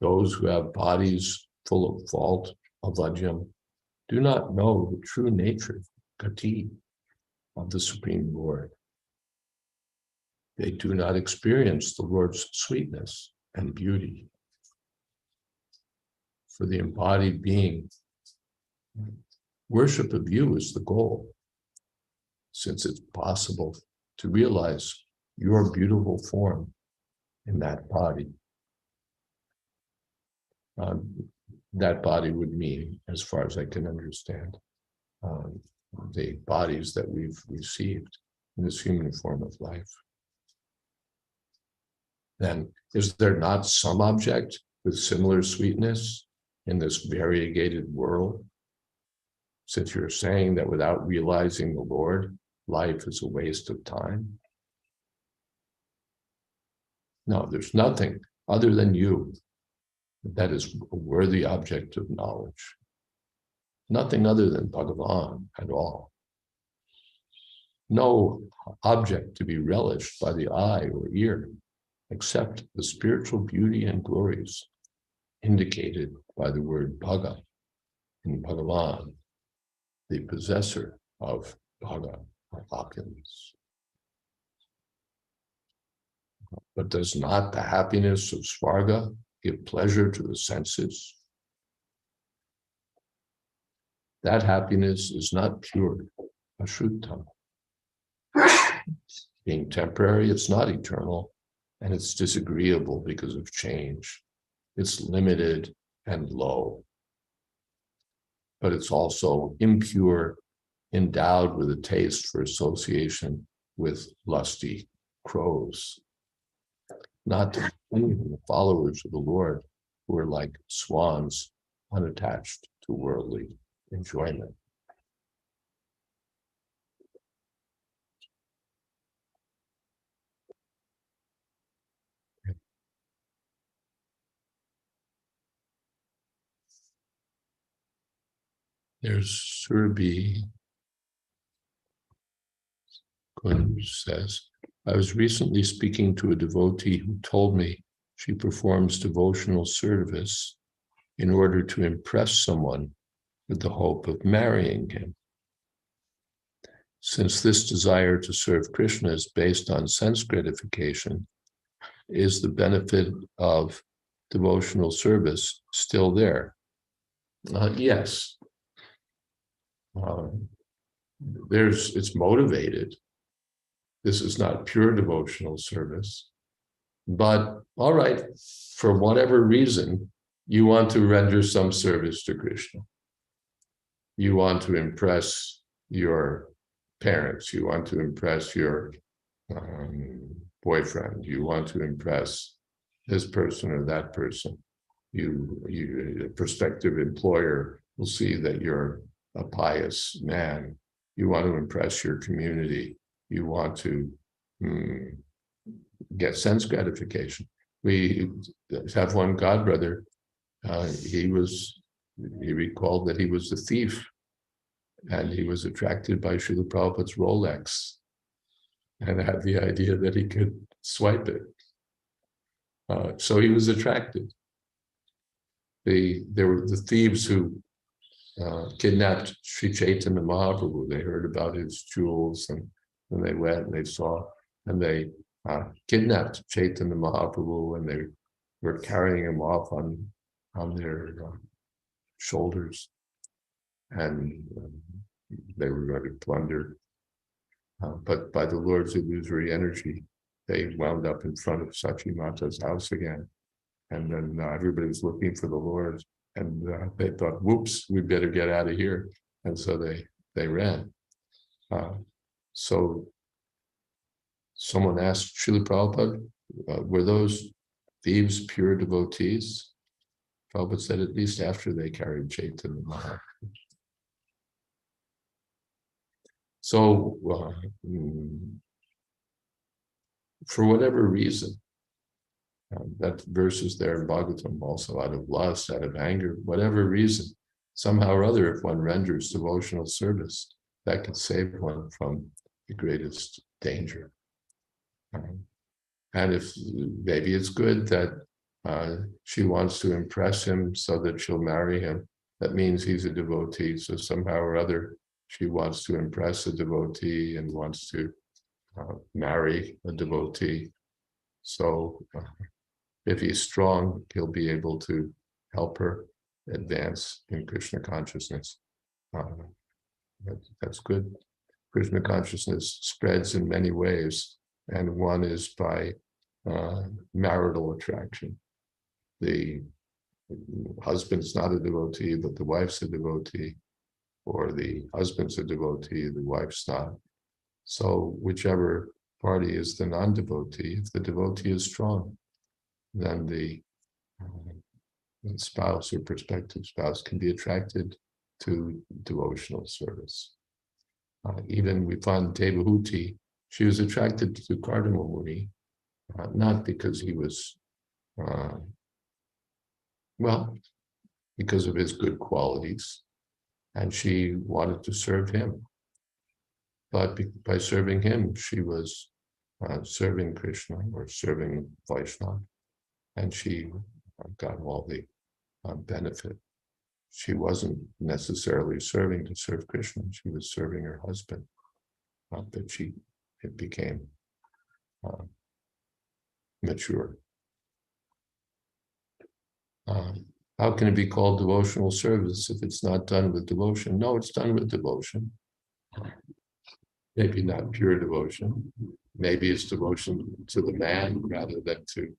Those who have bodies full of fault, avajjam, do not know the true nature, gati, of the Supreme Lord. They do not experience the Lord's sweetness and beauty. For the embodied being, worship of you is the goal, since it's possible to realize your beautiful form in that body. That body would mean, as far as I can understand, the bodies that we've received in this human form of life. Then, is there not some object with similar sweetness in this variegated world? Since you're saying that without realizing the Lord, life is a waste of time? No, there's nothing other than you that is a worthy object of knowledge. Nothing other than Bhagavan at all. No object to be relished by the eye or ear, except the spiritual beauty and glories indicated by the word Bhaga in Bhagavan, the possessor of Bhaga, or opulence. But does not the happiness of Svarga give pleasure to the senses? That happiness is not pure, ashuddha. Being temporary, it's not eternal, and it's disagreeable because of change. It's limited and low. But it's also impure, endowed with a taste for association with lusty crows. Not to mention the followers of the Lord who are like swans, unattached to worldly enjoyment. There's Surabhi who says, I was recently speaking to a devotee who told me she performs devotional service in order to impress someone with the hope of marrying him. Since this desire to serve Krishna is based on sense gratification, is the benefit of devotional service still there? Yes. It's motivated. This is not pure devotional service. But all right, for whatever reason, you want to render some service to Krishna. You want to impress your parents. You want to impress your boyfriend. You want to impress this person or that person. A prospective employer will see that you're a pious man. You want to impress your community. You want to get sense gratification. We have one godbrother. He recalled that he was a thief, and he was attracted by Srila Prabhupada's Rolex, and had the idea that he could swipe it. So he was attracted. There were the thieves who kidnapped Sri Chaitanya Mahaprabhu. They heard about his jewels, and they went and they saw, and they kidnapped Chaitanya Mahaprabhu, and they were carrying him off on their shoulders, and they were going to plunder. But by the Lord's illusory energy, they wound up in front of Sachi Mata's house again. And then everybody was looking for the Lord, and they thought, whoops, we better get out of here. And so they ran. So someone asked Srila Prabhupada, were those thieves pure devotees? Prabhupada said, at least after they carried Chaitanya Mahaprabhu. So for whatever reason, that verse is there in Bhagavatam, also out of lust, out of anger, whatever reason, somehow or other, if one renders devotional service, that can save one from the greatest danger. And if maybe it's good that she wants to impress him so that she'll marry him, that means he's a devotee. So somehow or other, she wants to impress a devotee and wants to marry a devotee. So if he's strong, he'll be able to help her advance in Krishna consciousness. That's good. Krishna consciousness spreads in many ways, and one is by marital attraction. The husband's not a devotee, but the wife's a devotee, or the husband's a devotee, the wife's not. So whichever party is the non-devotee, if the devotee is strong, then the spouse or prospective spouse can be attracted to devotional service. Even we find Devahuti, she was attracted to Kardama Muni, not because he was, because of his good qualities, and she wanted to serve him. But by serving him, she was serving Krishna or serving Vaishnava, and she got all the benefit. She wasn't necessarily serving to serve Krishna, she was serving her husband, but it became mature. How can it be called devotional service if it's not done with devotion? No, it's done with devotion. Maybe not pure devotion. Maybe it's devotion to the man rather than to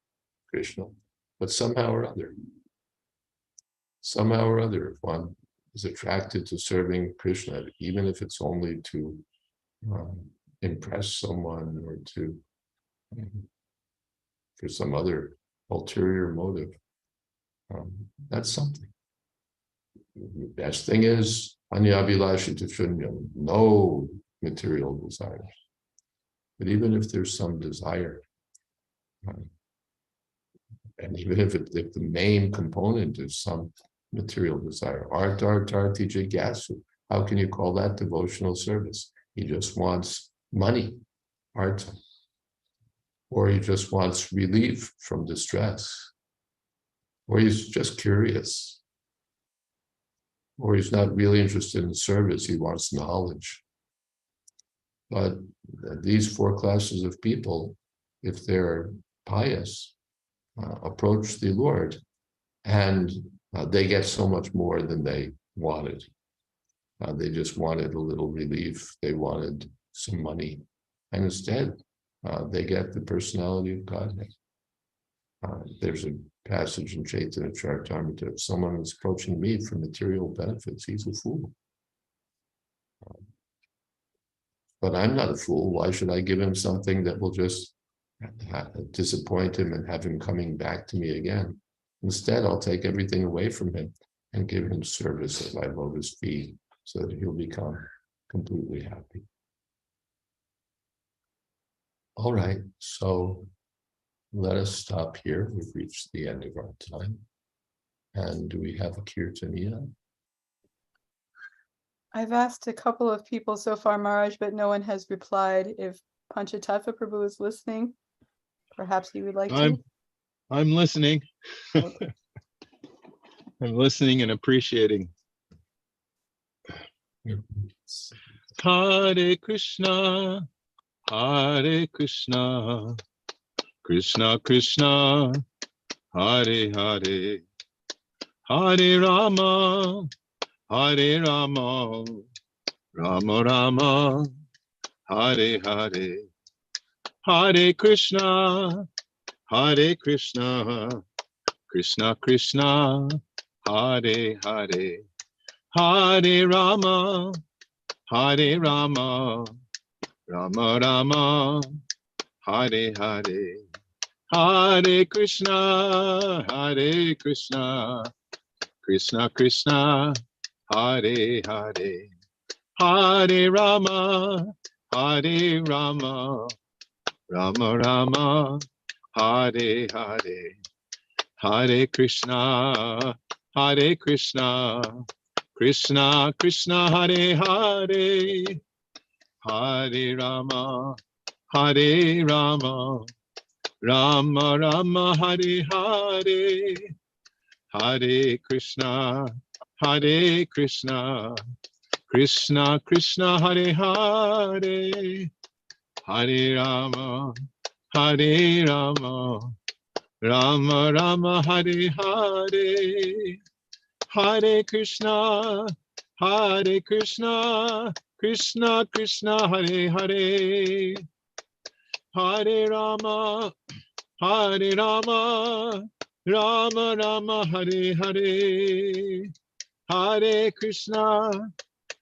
Krishna. But somehow or other, if one is attracted to serving Krishna, even if it's only to impress someone or to for some other ulterior motive, that's something. The best thing is anyabhilashita shunyam, no material desires. But even if there's some desire, and even if the main component is some material desire, artartarti jigyasu, how can you call that devotional service? He just wants money, arta, or he just wants relief from distress, or he's just curious, or he's not really interested in service, he wants knowledge. But these four classes of people, if they're pious, approach the Lord, and they get so much more than they wanted. They just wanted a little relief, they wanted some money, and instead they get the personality of Godhead. There's a passage in Chaitanya Charitamrita, if someone is approaching me for material benefits, he's a fool. But I'm not a fool. Why should I give him something that will just disappoint him and have him coming back to me again? Instead, I'll take everything away from him and give him service at my lotus feet so that he'll become completely happy. All right, so let us stop here. We've reached the end of our time. And do we have a kirtaniya? I've asked a couple of people so far, Maharaj, but no one has replied. If Panchatattva Prabhu is listening, perhaps he would like to. I'm listening. Okay. I'm listening and appreciating. Hare Krishna, Hare Krishna, Krishna Krishna, Hare Hare, Hare Rama, Hare Rama, Rama Rama, Hare Hare, Hare Krishna, Hare Krishna, Krishna Krishna, Hare Hare, Hare Rama, Hare Rama, Rama Rama, Hare Hare, Hare Krishna, Hare Krishna, Krishna Krishna, Hare Hare, Hare Rama, Hare Rama, Rama Rama, Hare Hare, Hare Krishna, Hare Krishna, Krishna Krishna, Hare Hare, Hare Rama, Hare Rama, Rama Rama, Hare Hare, Hare Krishna, Hare Krishna, Krishna Krishna, Hare Hare, Hare Rama, Hare Rama, Rama Rama, Hare Hare, Hare Krishna, Hare Krishna, Krishna Krishna, Hare Hare, Hare Rama, Hare Rama, Rama Rama, Hare Hare, Hare Krishna,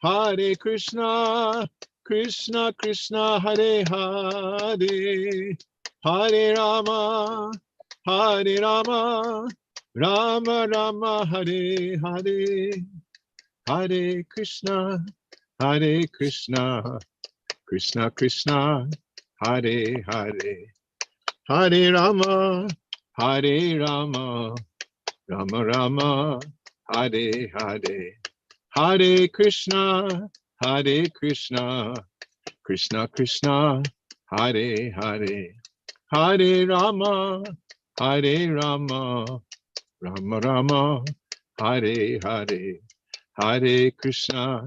Hare Krishna, Krishna Krishna, Hare Hare, Hare Rama, Hare Rama, Rama Rama, Hare Hare, Hare Krishna, Hare Krishna, Krishna Krishna, Hare Hare, Hare Rama, Hare Rama, Rama Rama, Hare Hare, Hare Krishna, Hare Krishna, Krishna Krishna, Hare Hare, Hare Rama, Hare Rama, Rama Rama, Hare Hare, Hare Krishna,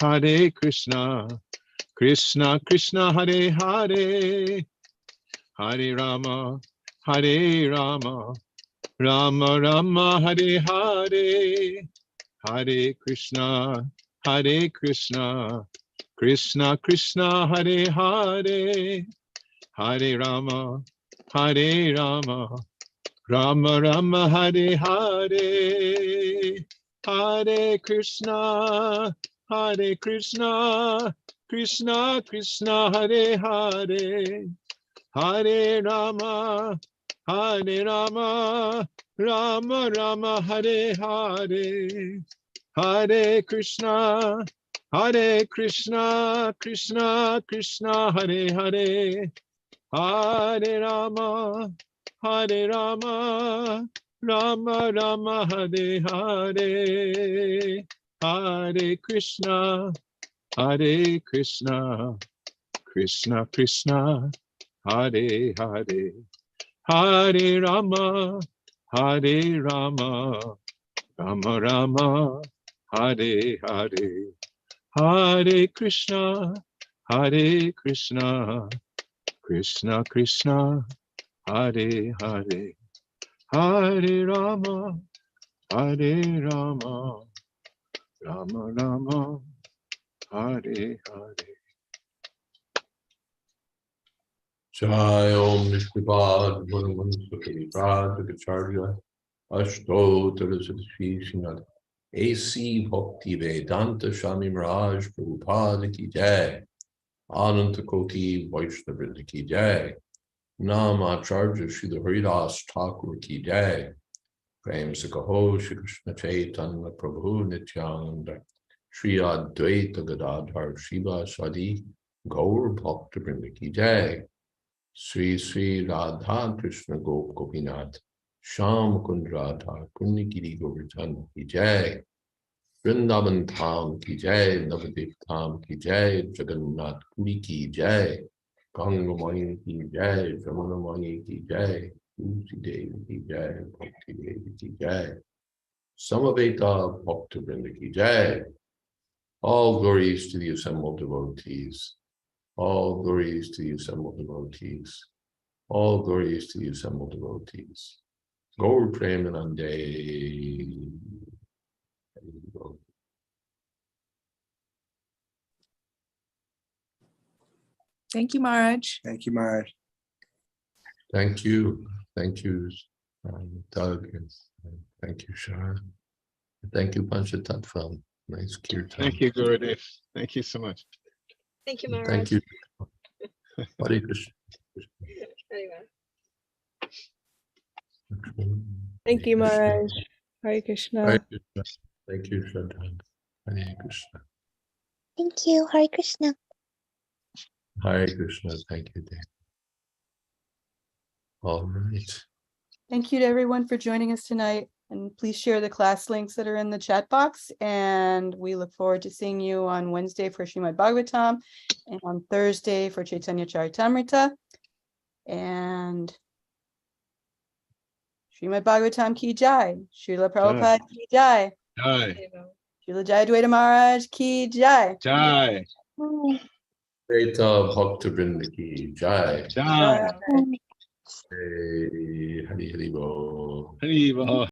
Hare Krishna, Krishna Krishna, Hare Hare, Hare Rama, Hare Rama, Rama Rama, Hare Hare, Hare Krishna, Krishna Krishna, Hare Hare, Hare Rama, Rama Rama, Hare Hare, Hare Krishna, Krishna Krishna, Hare Hare, Hare Rama, Rama Rama, Hare Hare, Hare Krishna, Krishna Krishna, Hare Hare, Hare Rama, Rama Rama, Hare Hare, Hare Krishna, Krishna Krishna, Hare Hare, Hare Rama, Rama Rama, Hare Hare, Hare Krishna, Krishna Krishna, Hare Hare, Hare Rama, Rama Rama, Hare Hare. Jai Om Nishtipad Bhagavan Sukhiprad Gacharya Ashtottara Sri Srimad A.C. Bhakti Vedanta Swami Maharaj Prabhupada Ki Jai Ananta Koti Vaishnavrinda Ki Jai Nama Acharya Srila Haridas Thakur Ki Jai Prem Sakaho Shri Krishna Chaitanya Prabhu Nityananda Shri Advaita Gadadhar Shiva Sadi Gaur Bhakta Vrinda Ki Jai Sri Sri Radha Krishna Gop Gopinath Sham Kund Radha Kundi Giri Govardhan Ki Jai Vrindavan Dham Ki Jai Navadip Dham Ki Jai Jagannath Puri Ki Jai Ganga Mani Ki Jai Jamuna Mani Ki Jai Tulsi Devi Ki Jai Bhakti Devi Ki Jai Samaveta Bhakta Vrinda Ki Jai. All glories to the assembled devotees. All glories to the assembled devotees. All glories to the assembled devotees. Gaur Premanande. Thank you, Maharaj. Thank you, Maharaj. Thank you. Thank you, Doug. And thank you, Shah. Thank you, Panchatattva. Nice kirtan. Thank you, Gurudev. Thank you so much. Thank you, Maharaj. Thank you. Hare Krishna. Thank you, Maharaj. Hare Krishna. Hare Krishna. Thank you, Shraddha. Hare Krishna. Thank you. Hare Krishna. Hare Krishna. Thank you, Dave. All right. Thank you to everyone for joining us tonight. And please share the class links that are in the chat box. And we look forward to seeing you on Wednesday for Srimad Bhagavatam and on Thursday for Chaitanya Charitamrita. And Srimad Bhagavatam Ki Jai. Srila Prabhupada Ki Jai. Jai. Srila Jayādvaita Maharaj Ki Jai. Jai. Veta Bhakta Vrinda Ki Jai. Jai. Hari Hari Bo. Hare Krishna.